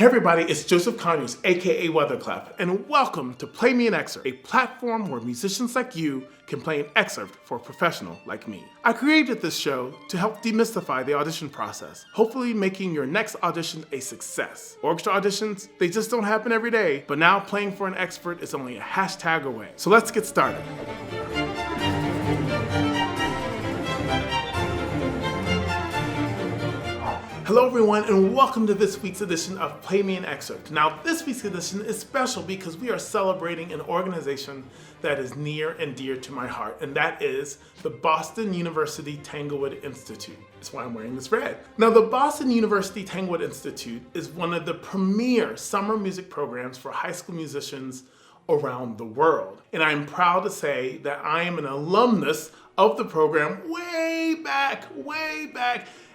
Hey everybody, it's Joseph Conyers, aka Weatherclap, and welcome to Play Me an Excerpt, a platform where musicians like you can play an excerpt for a professional like me. I created this show to help demystify the audition process, hopefully making your next audition a success. Orchestra auditions, they just don't happen every day, but now playing for an expert is only a hashtag away. So let's get started. Hello everyone and welcome to this week's edition of Play Me an Excerpt. Now this week's edition is special because we are celebrating an organization that is near and dear to my heart, and that is the Boston University Tanglewood Institute. That's why I'm wearing this red. Now the Boston University Tanglewood Institute is one of the premier summer music programs for high school musicians around the world. And I'm proud to say that I am an alumnus of the program way back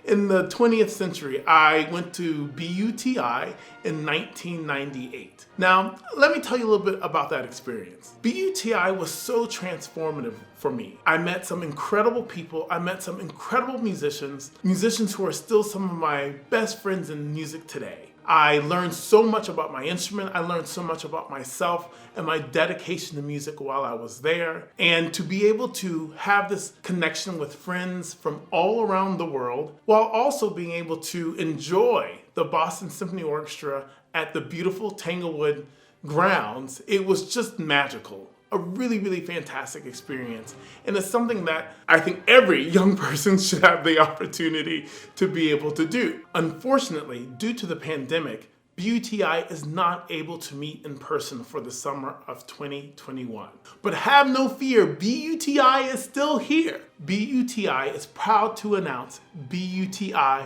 in the 20th century. I went to BUTI in 1998. Now, let me tell you a little bit about that experience. BUTI was so transformative for me. I met some incredible people. I met some incredible musicians who are still some of my best friends in music today. I learned so much about my instrument. I learned so much about myself and my dedication to music while I was there. And to be able to have this connection with friends from all around the world, while also being able to enjoy the Boston Symphony Orchestra at the beautiful Tanglewood grounds, it was just magical. A really, really fantastic experience. And it's something that I think every young person should have the opportunity to be able to do. Unfortunately, due to the pandemic, BUTI is not able to meet in person for the summer of 2021. But have no fear, BUTI is still here. BUTI is proud to announce BUTI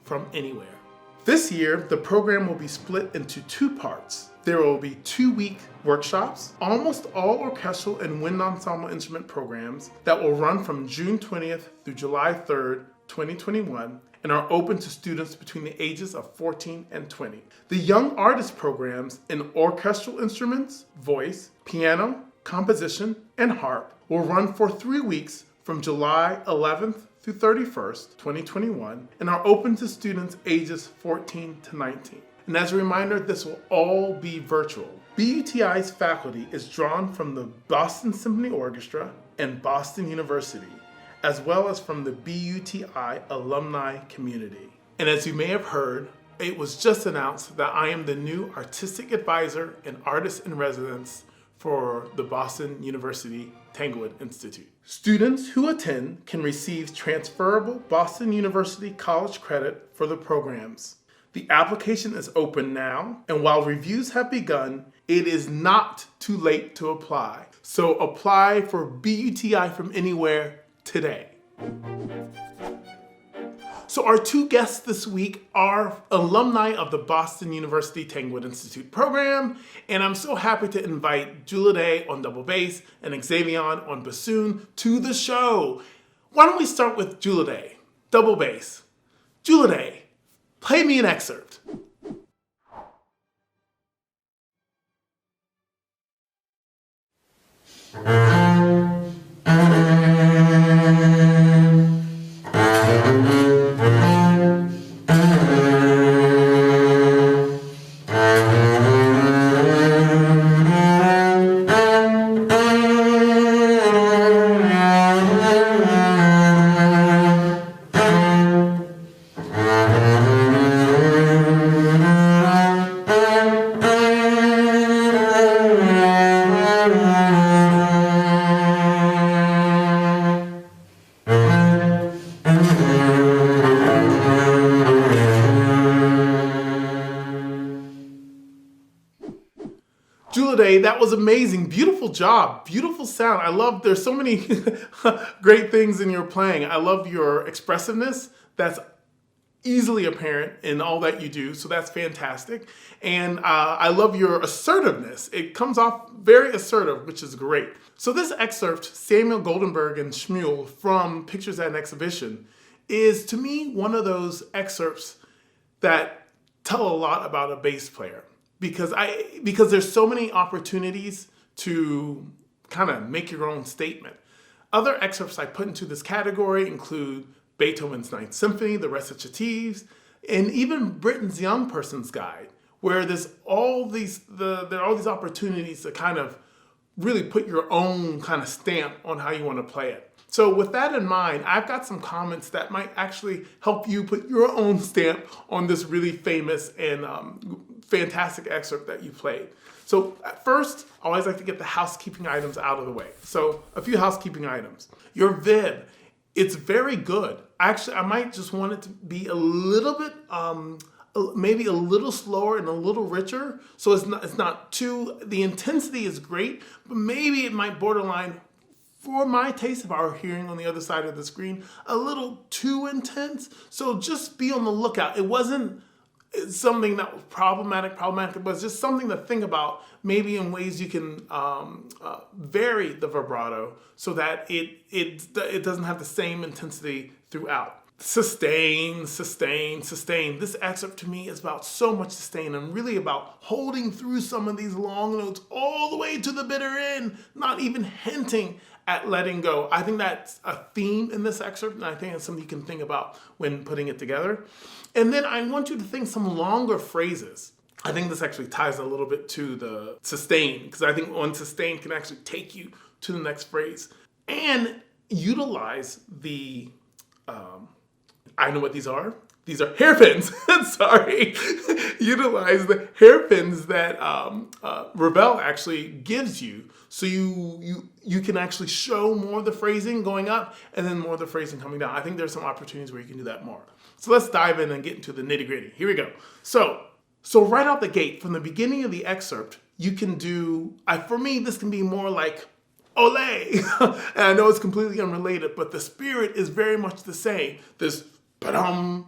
from anywhere. This year, the program will be split into two parts. There will be 2-week workshops, almost all orchestral and wind ensemble instrument programs that will run from June 20th through July 3rd, 2021, and are open to students between the ages of 14 and 20. The young artist programs in orchestral instruments, voice, piano, composition, and harp will run for 3 weeks from July 11th through 31st, 2021, and are open to students ages 14 to 19. And as a reminder, this will all be virtual. BUTI's faculty is drawn from the Boston Symphony Orchestra and Boston University, as well as from the BUTI alumni community. And as you may have heard, it was just announced that I am the new artistic advisor and artist in residence for the Boston University Tanglewood Institute. Students who attend can receive transferable Boston University college credit for the programs. The application is open now, and while reviews have begun, it is not too late to apply. So apply for BUTI from anywhere today. So our two guests this week are alumni of the Boston University Tanglewood Institute program, and I'm so happy to invite Julide on double bass and Xayvion on bassoon to the show. Why don't we start with Julide, double bass. Julide, play me an excerpt. Julide, that was amazing. Beautiful job. Beautiful sound. I love, there's so many great things in your playing. I love your expressiveness. That's easily apparent in all that you do, so that's fantastic. And I love your assertiveness. It comes off very assertive, which is great. So this excerpt, Samuel Goldenberg and Shmuel from Pictures at an Exhibition, is to me one of those excerpts that tell a lot about a bass player. Because there's so many opportunities to kind of make your own statement. Other excerpts I put into this category include Beethoven's Ninth Symphony, the recitatives, and even Britain's Young Person's Guide, where there are all these opportunities to kind of really put your own kind of stamp on how you want to play it. So with that in mind, I've got some comments that might actually help you put your own stamp on this really famous and fantastic excerpt that you played. So at first, I always like to get the housekeeping items out of the way. So a few housekeeping items. Your vid, it's very good. Actually, I might just want it to be a little bit, maybe a little slower and a little richer. So it's not too, the intensity is great, but maybe it might borderline, for my taste, if I were hearing on the other side of the screen, a little too intense. So just be on the lookout. It wasn't something that was problematic. It was just something to think about, maybe in ways you can vary the vibrato so that it doesn't have the same intensity throughout. Sustain. This excerpt to me is about so much sustain and really about holding through some of these long notes all the way to the bitter end, not even hinting at letting go. I think that's a theme in this excerpt, and I think it's something you can think about when putting it together. And then I want you to think some longer phrases. I think this actually ties a little bit to the sustain, because I think on sustain can actually take you to the next phrase. And utilize the, I know what these are. These are hairpins. Sorry. Utilize the hairpins that Ravel actually gives you, so you can actually show more of the phrasing going up and then more of the phrasing coming down. I think there's some opportunities where you can do that more. So let's dive in and get into the nitty-gritty. Here we go. So right out the gate, from the beginning of the excerpt, you can do, for me, this can be more like ole. And I know it's completely unrelated, but the spirit is very much the same. This ba-dum,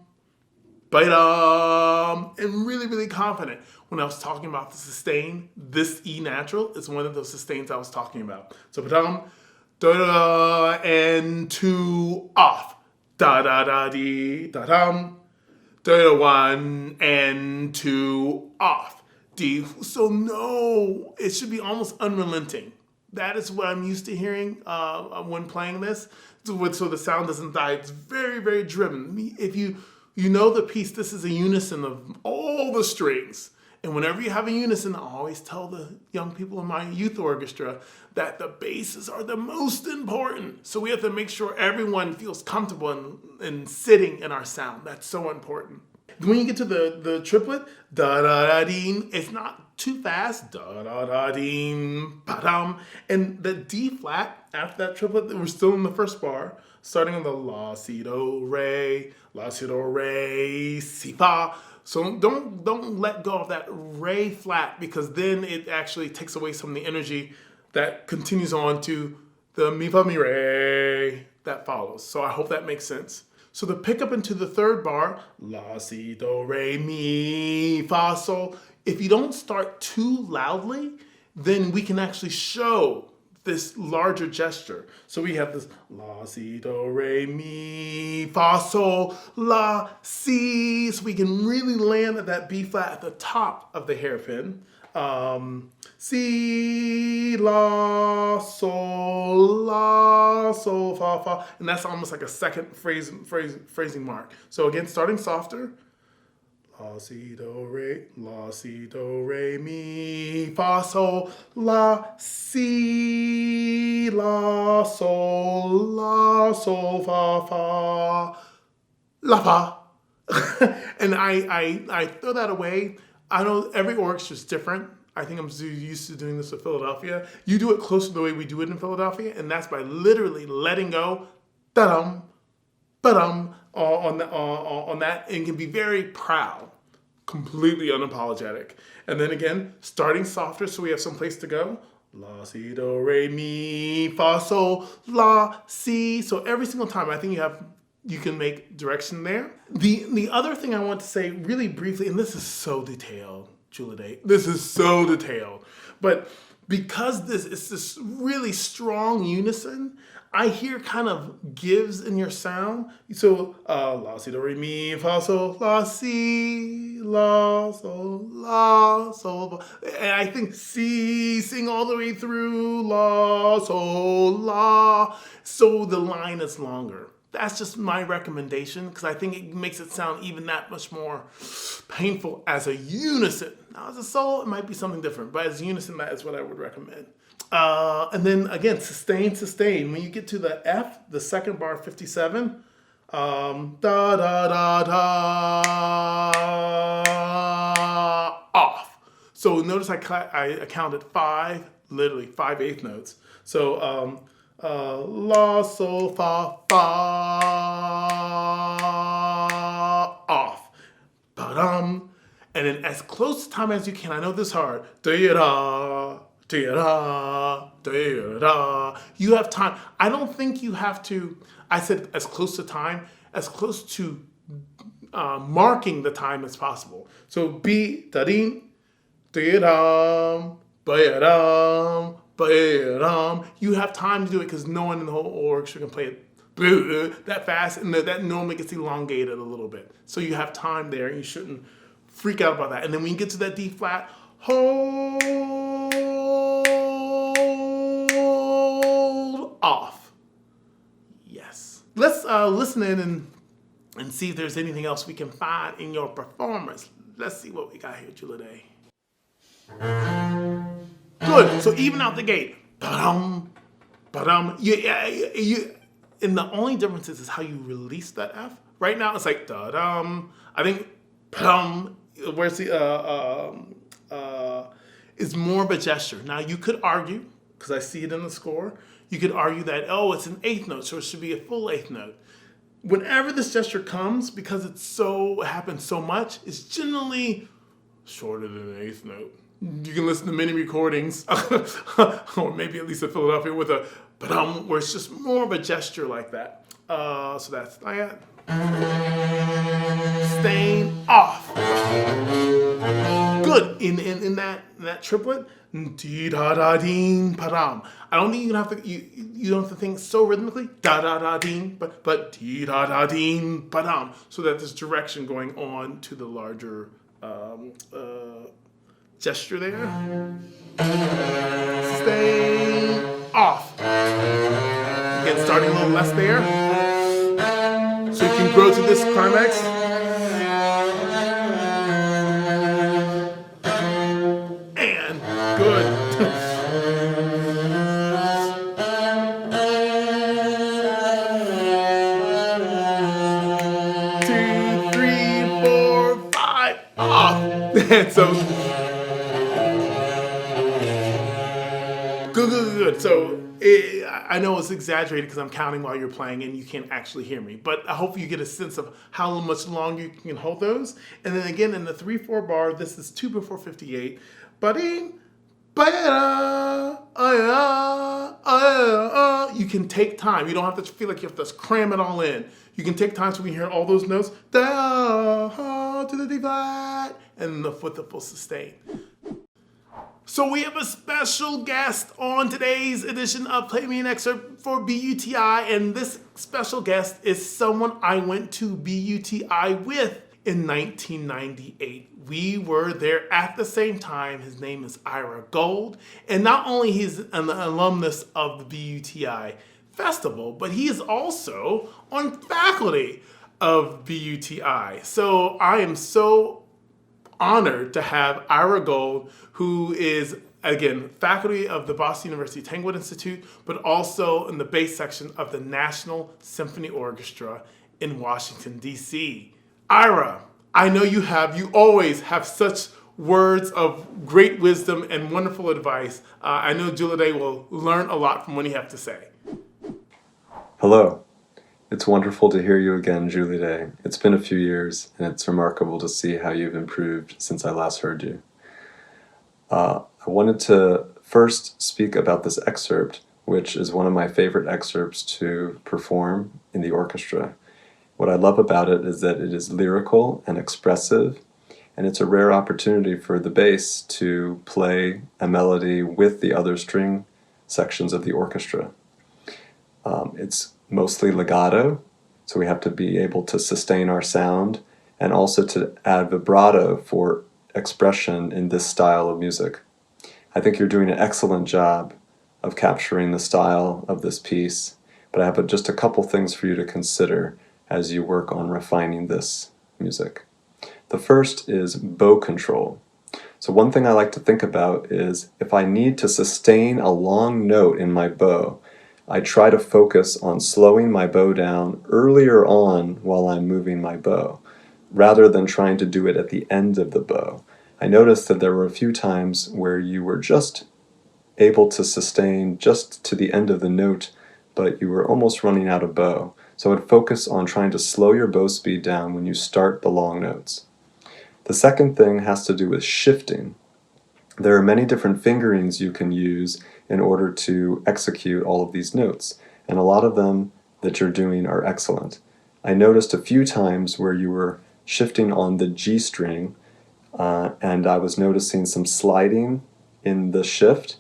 ba-dum, and really, really confident. When I was talking about the sustain, this E natural is one of those sustains I was talking about. So ba-dum, da-da, and two off. Da-da-da-dee, da-dum, da-da, 1 and 2 off. D. So no, it should be almost unrelenting. That is what I'm used to hearing when playing this. So the sound doesn't die. It's very, very driven. If you know the piece, this is a unison of all the strings. And whenever you have a unison, I always tell the young people in my youth orchestra that the basses are the most important. So we have to make sure everyone feels comfortable in sitting in our sound. That's so important. When you get to the triplet, da-da-da-deen, it's not too fast, da-da-da-deen, ba-dum. And the D flat after that triplet, we're still in the first bar, starting on the la, si, do, re, si, fa. So don't let go of that re flat, because then it actually takes away some of the energy that continues on to the mi, fa, mi, re that follows. So I hope that makes sense. So the pickup into the third bar, la, si, do, re, mi, fa, sol. If you don't start too loudly, then we can actually show this larger gesture. So we have this la, si, do, re, mi, fa, sol, la, si. So we can really land at that B flat at the top of the hairpin. Si, la, sol, fa, fa. And that's almost like a second phrasing mark. So again, starting softer. La, si, do, re, mi, fa, sol, la, si, la, sol, fa, la, fa. And I throw that away. I know every orchestra is different. I think I'm used to doing this with Philadelphia. You do it close to the way we do it in Philadelphia, and that's by literally letting go, da-dum, ba-dum, on that, and can be very proud, completely unapologetic. And then again, starting softer so we have some place to go. La, si, do, re, mi, fa, sol, la, si. So every single time, I think you can make direction there. The other thing I want to say really briefly, and this is so detailed, Julide, this is so detailed, but because this is this really strong unison, I hear kind of gives in your sound. So la, si, do, re, mi, fa, sol, la, si, la, sol, la, sol. And I think si, sing all the way through, la, sol, la. So the line is longer. That's just my recommendation because I think it makes it sound even that much more painful as a unison. Now, as a solo, it might be something different, but as a unison, that is what I would recommend. And then again, sustain, sustain. When you get to the F, the second bar, 57, da da da da, off. So notice I counted 5, literally 5 eighth notes. So la, sol, fa, fa, off. Ba-dum. And then as close to time as you can. I know this is hard. Da-da, da-da, da-da. You have time. I don't think you have to, I said as close to time, as close to marking the time as possible. So be da-ding, da-dum, ba-dum, ba-dum. You have time to do it because no one in the whole orchestra can play it that fast, and that normally gets elongated a little bit. So you have time there, and you shouldn't freak out about that. And then when you get to that D flat, hold off. Yes. Let's listen in and see if there's anything else we can find in your performance. Let's see what we got here, Julide. Good. So even out the gate. Ba-dum, ba-dum. And the only difference is how you release that F. Right now it's like da-dum. I think ba-dum, where's the is more of a gesture. Now you could argue, because I see it in the score, you could argue that, oh, it's an eighth note, so it should be a full eighth note. Whenever this gesture comes, because it happens so much, it's generally shorter than an eighth note. You can listen to many recordings, or maybe at least in Philadelphia, with a ba-dum, where it's just more of a gesture like that. So that's that. Staying off. Good. In that triplet, dee da da ding pa-dum. I don't think you don't have to think so rhythmically, da da da ding, but dee da da ding pa-dum, so that there's direction going on to the larger gesture there. Stay off. Again, starting a little less there. So you can grow to this climax. And good. 2, 3, 4, 5, off. And so good. So I know it's exaggerated because I'm counting while you're playing and you can't actually hear me, but I hope you get a sense of how much longer you can hold those. And then again, in the 3/4 bar, this is 2 before 58. You can take time. You don't have to feel like you have to cram it all in. You can take time so we can hear all those notes. Da to the D flat, and the full sustain. So we have a special guest on today's edition of Play Me an Excerpt for BUTI, and this special guest is someone I went to BUTI with in 1998. We were there at the same time. His name is Ira Gold, and not only he's an alumnus of the BUTI Festival, but he is also on faculty of BUTI. So I am so honored to have Ira Gold, who is, again, faculty of the Boston University Tanglewood Institute, but also in the bass section of the National Symphony Orchestra in Washington, D.C. Ira, I know you always have such words of great wisdom and wonderful advice. I know Julide will learn a lot from what you have to say. Hello. It's wonderful to hear you again, Julide. It's been a few years, and it's remarkable to see how you've improved since I last heard you. I wanted to first speak about this excerpt, which is one of my favorite excerpts to perform in the orchestra. What I love about it is that it is lyrical and expressive, and it's a rare opportunity for the bass to play a melody with the other string sections of the orchestra. It's mostly legato, so we have to be able to sustain our sound and also to add vibrato for expression in this style of music. I think you're doing an excellent job of capturing the style of this piece but I have just a couple things for you to consider as you work on refining this music. The first is bow control. So one thing I like to think about is if I need to sustain a long note in my bow, I try to focus on slowing my bow down earlier on while I'm moving my bow, rather than trying to do it at the end of the bow. I noticed that there were a few times where you were just able to sustain just to the end of the note, but you were almost running out of bow. So I would focus on trying to slow your bow speed down when you start the long notes. The second thing has to do with shifting. There are many different fingerings you can use in order to execute all of these notes, and a lot of them that you're doing are excellent. I noticed a few times where you were shifting on the G string, and I was noticing some sliding in the shift.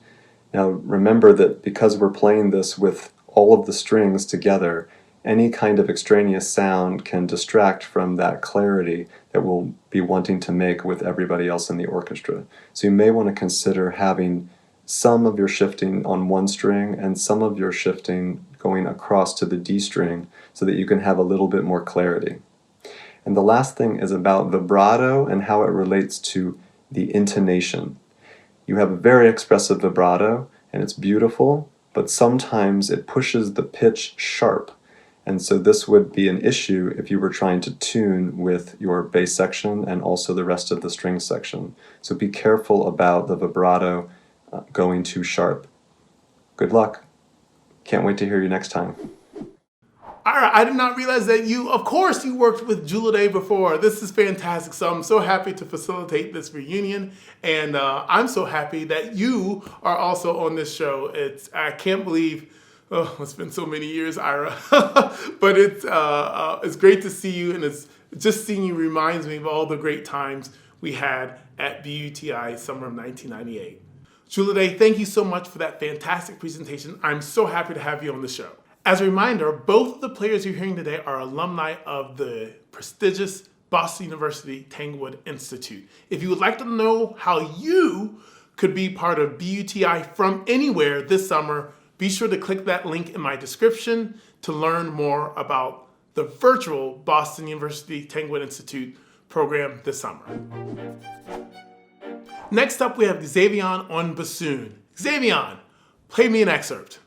Now remember that because we're playing this with all of the strings together, any kind of extraneous sound can distract from that clarity that we'll be wanting to make with everybody else in the orchestra. So you may want to consider having some of your shifting on one string and some of your shifting going across to the D string so that you can have a little bit more clarity. And the last thing is about vibrato and how it relates to the intonation. You have a very expressive vibrato and it's beautiful, but sometimes it pushes the pitch sharp. And so this would be an issue if you were trying to tune with your bass section and also the rest of the string section. So be careful about the vibrato going too sharp. Good luck. Can't wait to hear you next time. Ira, I did not realize that of course you worked with Julide before. This is fantastic. So I'm so happy to facilitate this reunion. And I'm so happy that you are also on this show. I can't believe, it's been so many years, Ira. But it's great to see you. And it's just seeing you reminds me of all the great times we had at BUTI summer of 1998. Julide, thank you so much for that fantastic presentation. I'm so happy to have you on the show. As a reminder, both of the players you're hearing today are alumni of the prestigious Boston University Tanglewood Institute. If you would like to know how you could be part of BUTI from anywhere this summer, be sure to click that link in my description to learn more about the virtual Boston University Tanglewood Institute program this summer. Next up, we have Xayvion on bassoon. Xayvion, play me an excerpt.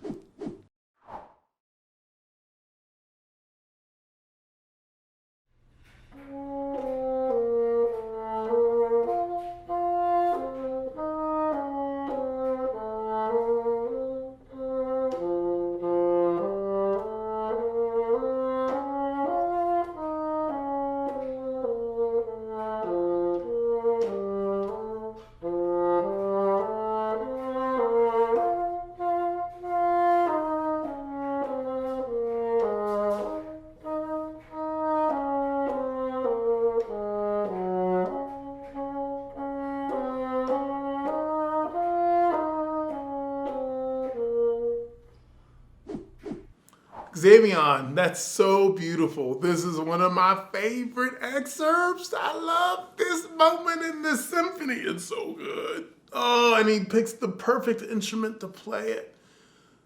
Xayvion, that's so beautiful. This is one of my favorite excerpts. I love this moment in this symphony. It's so good. Oh, and he picks the perfect instrument to play it.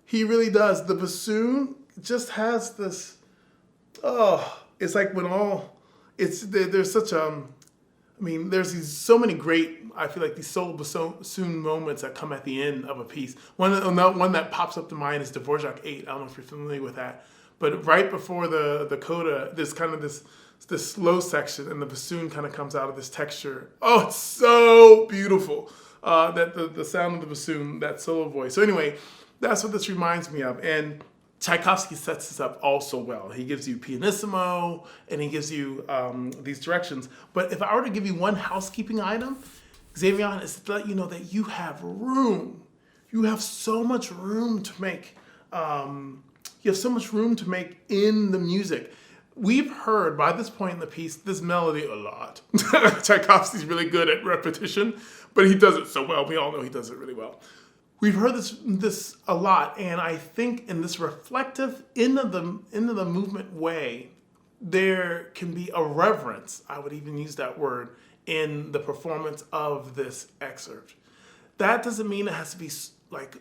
He really does. The bassoon just has this, it's like there's such there's so many great, I feel like these solo bassoon moments that come at the end of a piece. One that pops up to mind is Dvorak 8. I don't know if you're familiar with that. But right before the coda, there's kind of this slow section and the bassoon kind of comes out of this texture. Oh, it's so beautiful. That the sound of the bassoon, that solo voice. So anyway, that's what this reminds me of. And Tchaikovsky sets this up also well. He gives you pianissimo and he gives you these directions. But if I were to give you one housekeeping item, Xayvion, is to let you know that you have room. You have so much room to make. You have so much room to make in the music. We've heard by this point in the piece this melody a lot. Tchaikovsky's really good at repetition, but he does it so well. We all know he does it really well. We've heard this a lot, and I think in this reflective, into the movement way, there can be a reverence, I would even use that word, in the performance of this excerpt. That doesn't mean it has to be like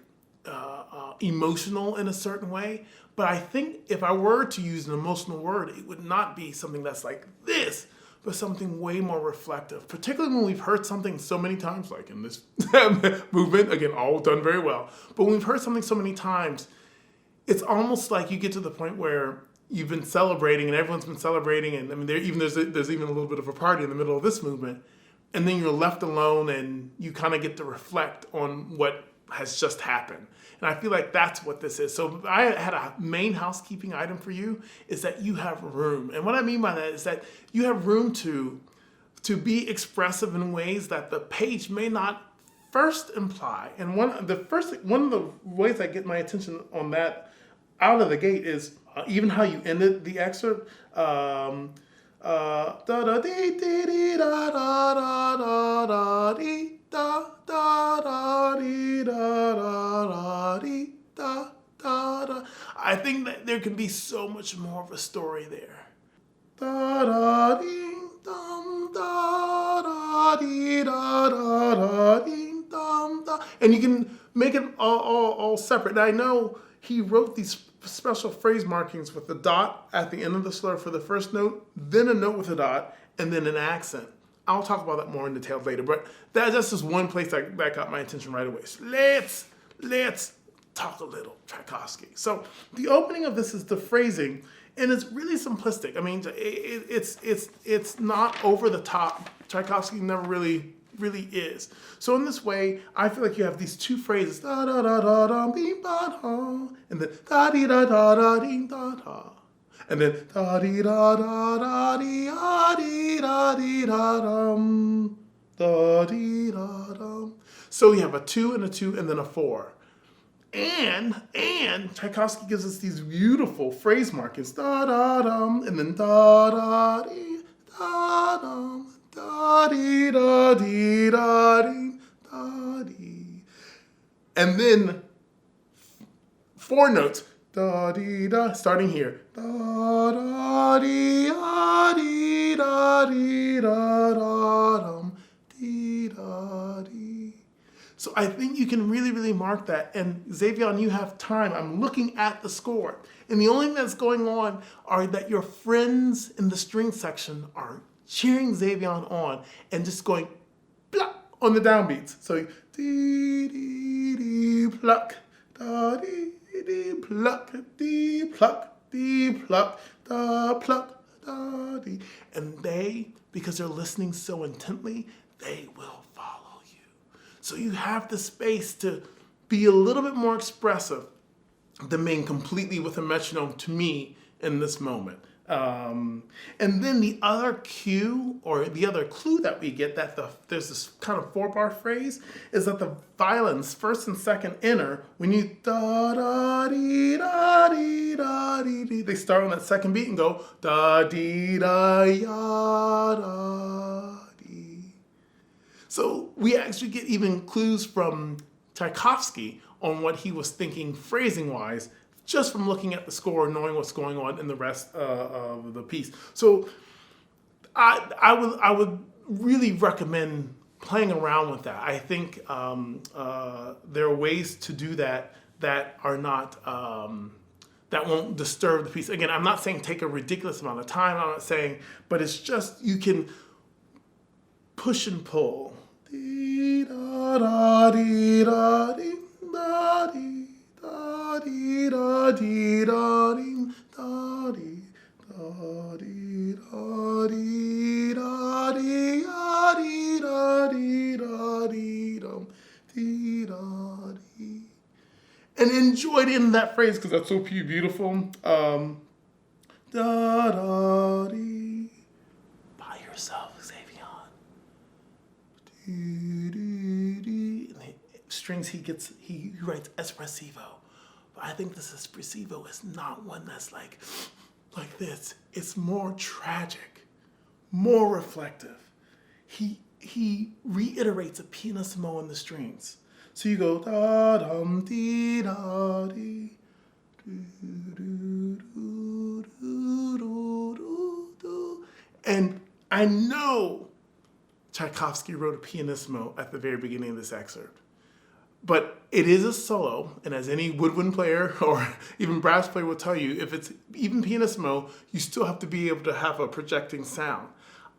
emotional in a certain way. But I think if I were to use an emotional word, it would not be something that's like this, but something way more reflective, particularly when we've heard something so many times, like in this movement, again, all done very well. But when we've heard something so many times, it's almost like you get to the point where you've been celebrating and everyone's been celebrating. And I mean, there's even a little bit of a party in the middle of this movement. And then you're left alone and you kind of get to reflect on what has just happened. And I feel like that's what this is. So I had a main housekeeping item for you, is that you have room. And what I mean by that is that you have room to be expressive in ways that the page may not first imply. And one of the ways I get my attention on that out of the gate is even how you ended the excerpt. Da da dee dee dee da da da da da dee da da da dee da da da dee da da da. I think that there can be so much more of a story there. Da da dee dum da da dee da da da dee dum da. And you can make it all separate. And I know he wrote these special phrase markings with the dot at the end of the slur for the first note, then a note with a dot, and then an accent. I'll talk about that more in detail later, but that's just one place that got my attention right away. So let's talk a little Tchaikovsky. So the opening of this is the phrasing, and it's really simplistic. I mean, it's not over the top. Tchaikovsky never really is. So in this way, I feel like you have these two phrases, da da da da da bee ba da, and then da dee da da da dee da da, and then da dee da da da dee da dee da dee da dum, da dee da dum. So you have a 2 and a 2 and then a 4. And Tchaikovsky gives us these beautiful phrase markings, da da dum, and then da da dee da dum. Da dee da dee da dee da dee, and then 4 notes, da dee da, starting here, da da dee da dee da dee da da dum, dee da dee. So I think you can really mark that. And Xayvion, you have time. I'm looking at the score, and the only thing that's going on are that your friends in the string section are cheering Xayvion on and just going pluck on the downbeats. So dee dee dee pluck, da dee dee pluck, dee pluck, dee pluck, da pluck, da dee. And they, because they're listening so intently, they will follow you. So you have the space to be a little bit more expressive than being completely with a metronome to me in this moment. And then the other cue or the other clue that we get that there's this kind of 4-bar phrase is that the violins first and second enter when you da da dee da dee da dee dee. They start on that second beat and go da dee da ya da dee. So we actually get even clues from Tchaikovsky on what he was thinking phrasing wise, just from looking at the score and knowing what's going on in the rest of the piece. So I would really recommend playing around with that. I think there are ways to do that are not, that won't disturb the piece. Again, I'm not saying take a ridiculous amount of time, I'm not saying, but it's just, you can push and pull. Dee da da dee da dee da dee. Da dee da dee da dee da dee da dee da dee da dee da dee da dee da dee dum dee da dee. And enjoy the end of that phrase because that's so beautiful. Da da dee. By yourself, Xayvion. Dee dee dee. Strings he writes espressivo. But I think this espressivo is not one that's like this. It's more tragic, more reflective. He reiterates a pianissimo in the strings. So you go da dum dee da dee do do do do do do. And I know Tchaikovsky wrote a pianissimo at the very beginning of this excerpt. But it is a solo, and as any woodwind player or even brass player will tell you, if it's even pianissimo, you still have to be able to have a projecting sound.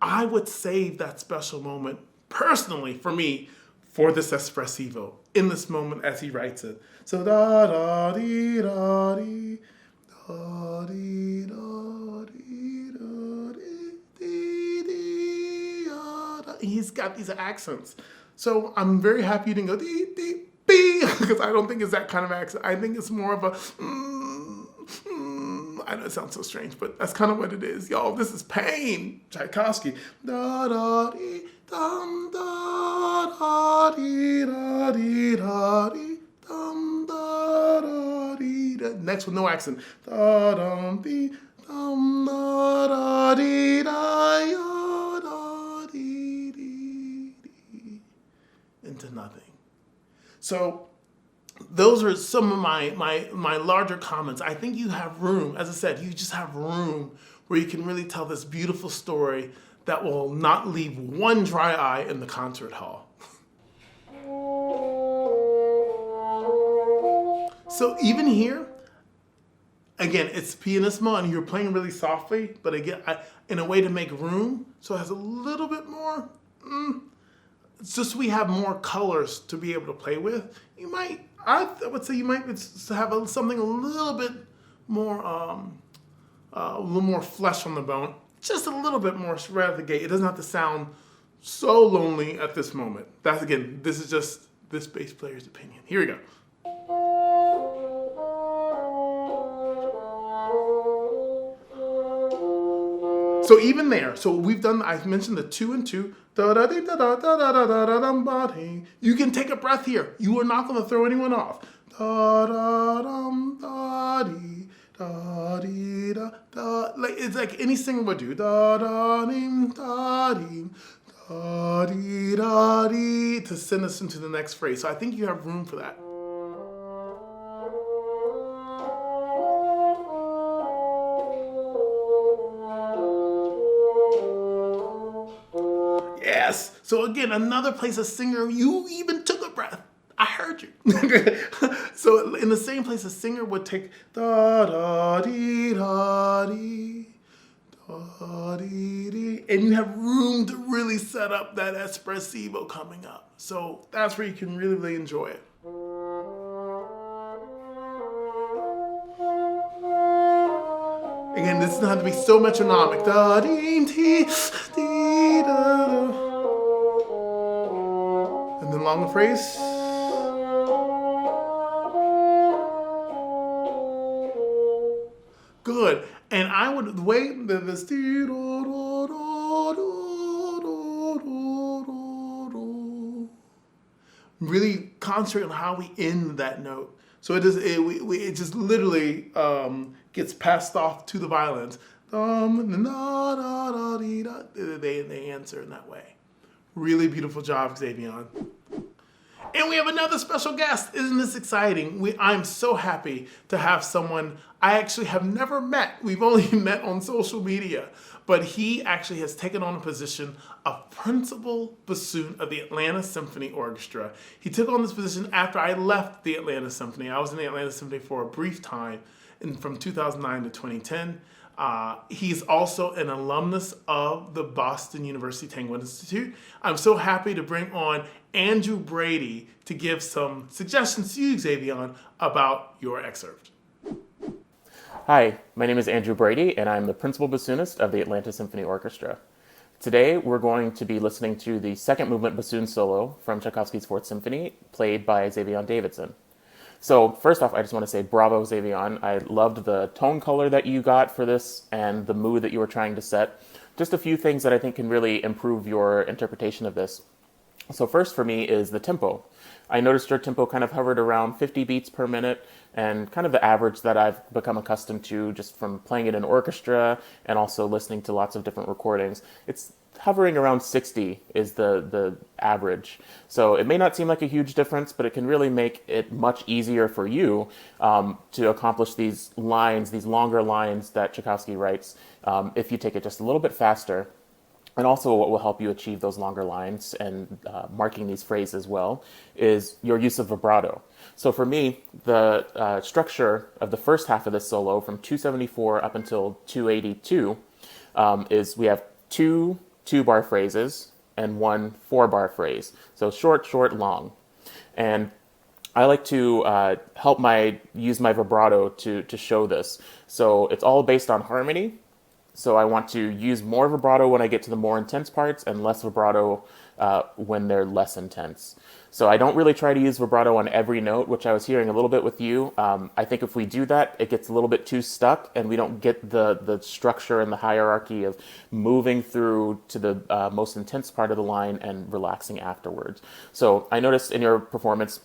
I would save that special moment, personally, for me, for this espressivo, in this moment as he writes it. So da da dee da dee, da dee da dee da dee dee dee da da. He's got these accents. So I'm very happy you didn't go dee dee bee, because I don't think it's that kind of accent. I think it's more of a I know it sounds so strange, but that's kind of what it is. Y'all, this is pain. Tchaikovsky. Da da dee dum da da dee da dee da dee dum da da dee da. Next with no accent. Da dum dee dum da da dee da ya da dee dee dee into nothing. So those are some of my larger comments. I think you have room, as I said, you just have room where you can really tell this beautiful story that will not leave one dry eye in the concert hall. So even here, again, it's pianissimo and you're playing really softly, but again, in a way to make room, so it has a little bit more, it's just we have more colors to be able to play with. I would say you might have something a little bit more, a little more flesh on the bone, just a little bit more right out of the gate. It doesn't have to sound so lonely at this moment. That's again, this is just this bass player's opinion. Here we go. So even there, so we've done, I mentioned the 2 and 2. You can take a breath here. You are not going to throw anyone off. Like, it's like any singer would do. To send us into the next phrase. So I think you have room for that. Yes. So again, another place a singer, you even took a breath. I heard you. So in the same place, a singer would take da da dee da dee da dee dee, and you have room to really set up that espressivo coming up. So that's where you can really, really enjoy it. Again, this doesn't have to be so metronomic. Da dee dee dee da da. And then longer phrase. Good. And I would, the way this really concentrate on how we end that note. So it just literally gets passed off to the violins. They answer in that way. Really beautiful job, Xayvion. And we have another special guest. Isn't this exciting? I'm so happy to have someone I actually have never met. We've only met on social media. But he actually has taken on a position of principal bassoon of the Atlanta Symphony Orchestra. He took on this position after I left the Atlanta Symphony. I was in the Atlanta Symphony for a brief time, from 2009 to 2010. He's also an alumnus of the Boston University Tanglewood Institute. I'm so happy to bring on Andrew Brady to give some suggestions to you, Xayvion, about your excerpt. Hi, my name is Andrew Brady, and I'm the principal bassoonist of the Atlanta Symphony Orchestra. Today, we're going to be listening to the second movement bassoon solo from Tchaikovsky's Fourth Symphony, played by Xayvion Davidson. So first off, I just want to say bravo, Xayvion. I loved the tone color that you got for this and the mood that you were trying to set. Just a few things that I think can really improve your interpretation of this. So first for me is the tempo. I noticed your tempo kind of hovered around 50 beats per minute, and kind of the average that I've become accustomed to just from playing it in orchestra and also listening to lots of different recordings. It's hovering around 60 is the average. So it may not seem like a huge difference, but it can really make it much easier for you to accomplish these lines, these longer lines that Tchaikovsky writes, if you take it just a little bit faster. And also, what will help you achieve those longer lines and marking these phrases as well is your use of vibrato. So for me, the structure of the first half of this solo from 274 up until 282 is we have two 2-bar phrases and one 4-bar phrase. So short, short, long. And I like to use my vibrato to show this. So it's all based on harmony. So I want to use more vibrato when I get to the more intense parts and less vibrato when they're less intense. So I don't really try to use vibrato on every note, which I was hearing a little bit with you. I think if we do that, it gets a little bit too stuck and we don't get the structure and the hierarchy of moving through to the most intense part of the line and relaxing afterwards. So I noticed in your performance,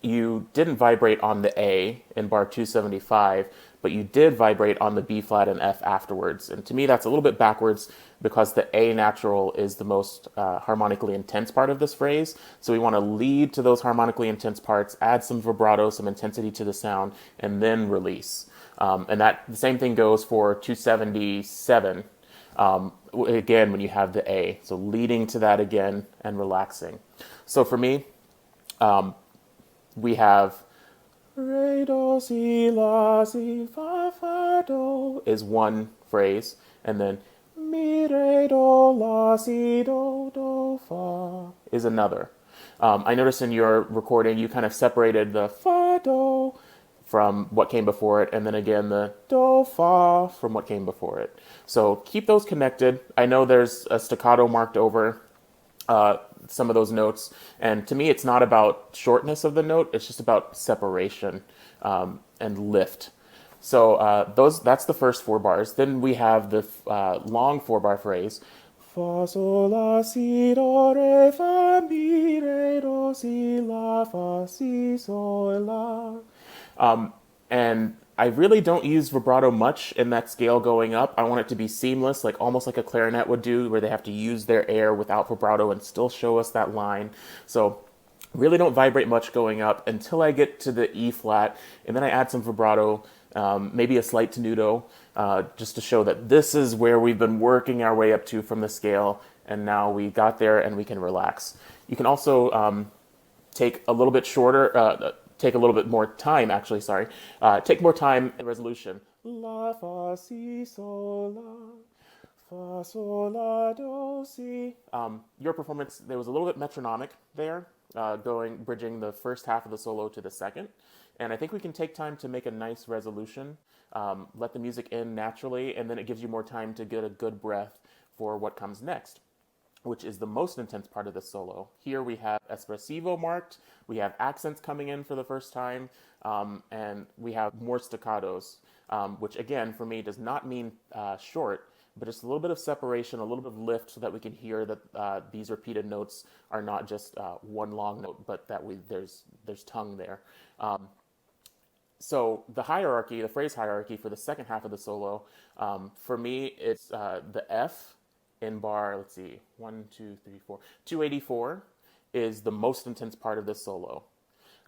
you didn't vibrate on the A in bar 275, but you did vibrate on the B flat and F afterwards. And to me, that's a little bit backwards because the A natural is the most harmonically intense part of this phrase. So we want to lead to those harmonically intense parts, add some vibrato, some intensity to the sound, and then release. And that the same thing goes for 277. Again, when you have the A, so leading to that again and relaxing. So for me, we have re do si la si fa fa do is one phrase, and then mi re do la si do fa is another. I noticed in your recording you kind of separated the fa do from what came before it, and then again the do fa from what came before it. So keep those connected. I know there's a staccato marked over some of those notes, and to me it's not about shortness of the note, it's just about separation and lift. So that's the first 4 bars. Then we have the long 4-bar phrase, fa sol la si do re fa mi re do si la fa si sol la. And I really don't use vibrato much in that scale going up. I want it to be seamless, like almost like a clarinet would do, where they have to use their air without vibrato and still show us that line. So really don't vibrate much going up until I get to the E flat, and then I add some vibrato, maybe a slight tenuto, just to show that this is where we've been working our way up to from the scale, and now we got there and we can relax. You can also take a little bit shorter, take a little bit more time, actually, sorry. Take more time in resolution. La, fa, si, sol, la, fa, sol, la, do, si. Your performance, there was a little bit metronomic there, bridging the first half of the solo to the second. And I think we can take time to make a nice resolution, let the music in naturally, and then it gives you more time to get a good breath for what comes next, which is the most intense part of the solo. Here we have espressivo marked, we have accents coming in for the first time, and we have more staccatos, which again, for me, does not mean short, but just a little bit of separation, a little bit of lift so that we can hear that these repeated notes are not just one long note, but that there's tongue there. So the hierarchy, the phrase hierarchy for the second half of the solo, for me, it's the F in bar, let's see, 1, 2, 3, 4. 284 is the most intense part of this solo.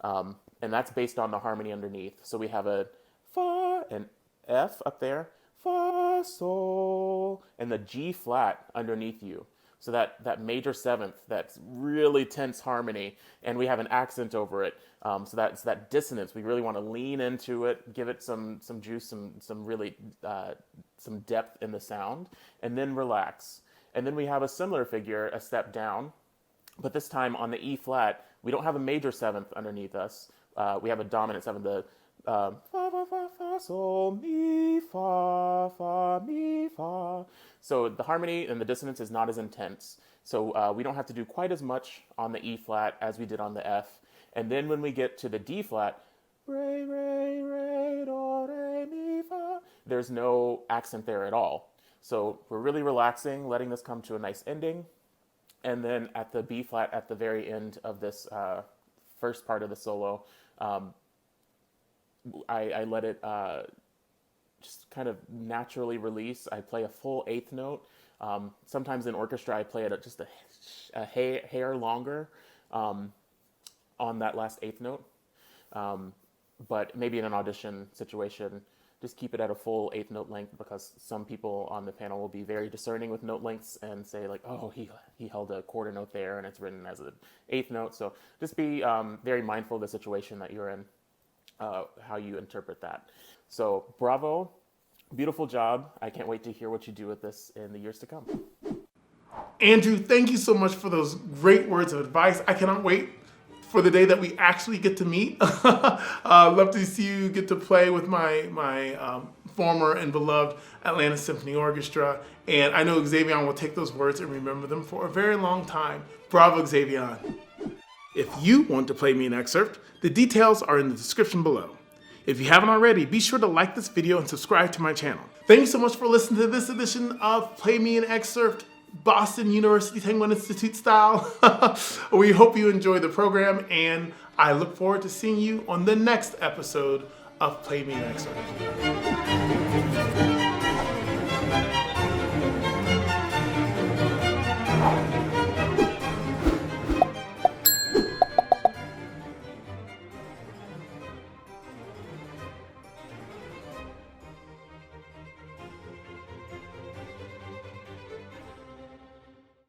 And that's based on the harmony underneath. So we have a fa and F up there, fa, sol, and the G flat underneath you. So that major seventh, that's really tense harmony, and we have an accent over it. So that's that dissonance. We really want to lean into it, give it some juice, some really some depth in the sound, and then relax. And then we have a similar figure, a step down, but this time on the E flat, we don't have a major seventh underneath us. We have a dominant seventh, the fa, fa, fa, fa, sol, mi, fa, mi, fa. So the harmony and the dissonance is not as intense. So we don't have to do quite as much on the E flat as we did on the F. And then when we get to the D flat, re, re, re, do, re, mi, fa, there's no accent there at all. So we're really relaxing, letting this come to a nice ending. And then at the B flat, at the very end of this first part of the solo, I let it just kind of naturally release. I play a full eighth note. Sometimes in orchestra, I play it just a hair longer on that last eighth note. But maybe in an audition situation, just keep it at a full eighth note length, because some people on the panel will be very discerning with note lengths and say like, oh, he held a quarter note there and it's written as an eighth note. So just be very mindful of the situation that you're in, how you interpret that. So bravo, beautiful job. I can't wait to hear what you do with this in the years to come. Andrew, thank you so much for those great words of advice. I cannot wait for the day that we actually get to meet. Love to see you get to play with my former and beloved Atlanta Symphony Orchestra. And I know Xayvion will take those words and remember them for a very long time. Bravo, Xayvion. If you want to play me an excerpt, the details are in the description below. If you haven't already, be sure to like this video and subscribe to my channel. Thank you so much for listening to this edition of Play Me an Excerpt, Boston University Tanglewood Institute style. We hope you enjoy the program, and I look forward to seeing you on the next episode of Play Me an Excerpt.